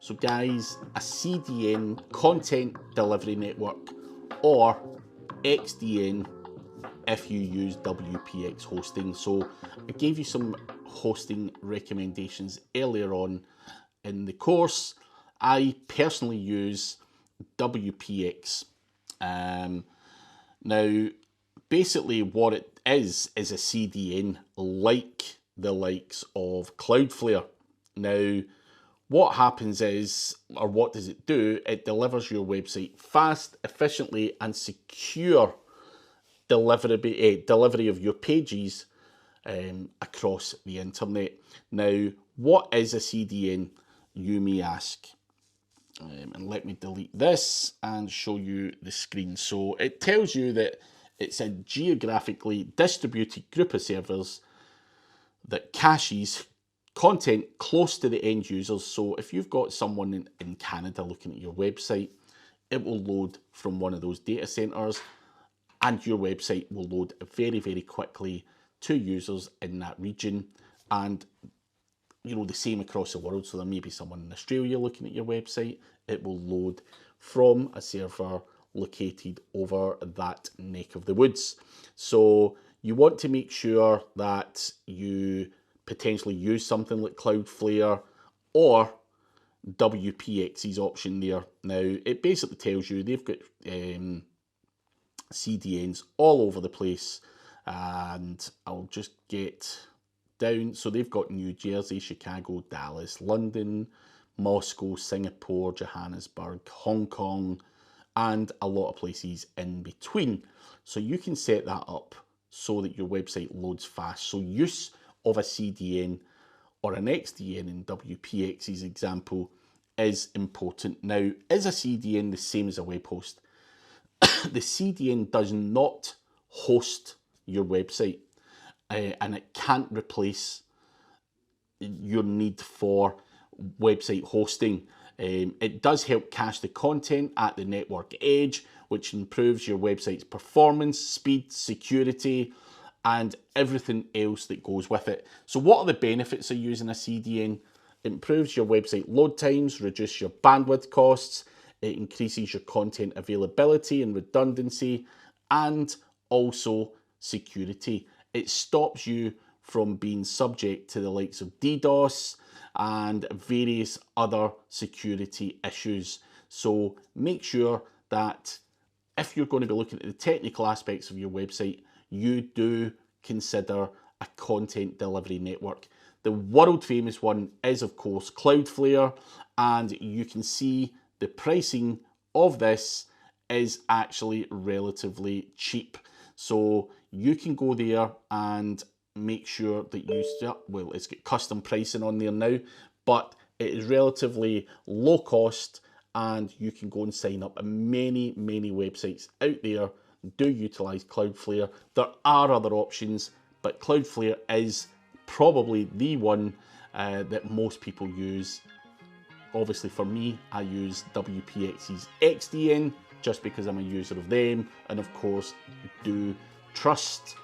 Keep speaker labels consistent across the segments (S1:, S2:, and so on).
S1: So guys, a CDN, content delivery network, or XDN if you use WPX hosting. So I gave you some hosting recommendations earlier on in the course. I personally use WPX. Now, basically what it is a CDN like the likes of Cloudflare. Now, what happens is, or what does it do? It delivers your website fast, efficiently, and secure delivery of your pages across the internet. Now, what is a CDN, you may ask? And let me delete this and show you the screen. So it tells you that it's a geographically distributed group of servers that caches content close to the end users. So if you've got someone in Canada looking at your website, it will load from one of those data centers, and your website will load very, very quickly to users in that region. And you know, the same across the world. So there may be someone in Australia looking at your website, it will load from a server located over that neck of the woods. So you want to make sure that you potentially use something like Cloudflare or WPX's option there. Now, it basically tells you they've got CDNs all over the place, and I'll just get down. So they've got New Jersey, Chicago, Dallas, London, Moscow, Singapore, Johannesburg, Hong Kong, and a lot of places in between. So you can set that up so that your website loads fast. So use of a CDN or an XDN in WPX's example is important. Now, is a CDN the same as a web host? The CDN does not host your website, and it can't replace your need for website hosting. It does help cache the content at the network edge, which improves your website's performance, speed, security, and everything else that goes with it. So what are the benefits of using a CDN? It improves your website load times, reduces your bandwidth costs, it increases your content availability and redundancy, and also security. It stops you from being subject to the likes of DDoS and various other security issues. So make sure that if you're going to be looking at the technical aspects of your website, you do consider a content delivery network. The world famous one is, of course, Cloudflare, and you can see the pricing of this is actually relatively cheap. So you can go there and make sure that you well, it's got custom pricing on there now, but it is relatively low cost, and you can go and sign up. And many websites out there do utilize Cloudflare. There are other options, but Cloudflare is probably the one that most people use. Obviously for me, I use WPX's XDN just because I'm a user of them, and of course do trust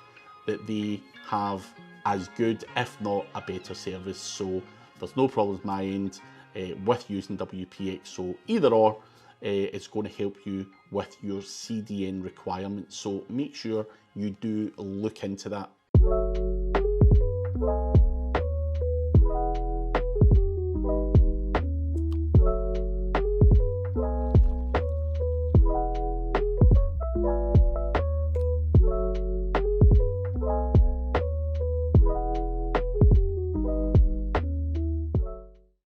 S1: that they have as good, if not a better service. So there's no problems my end with using WPX. So either or, it's going to help you with your CDN requirements. So make sure you do look into that.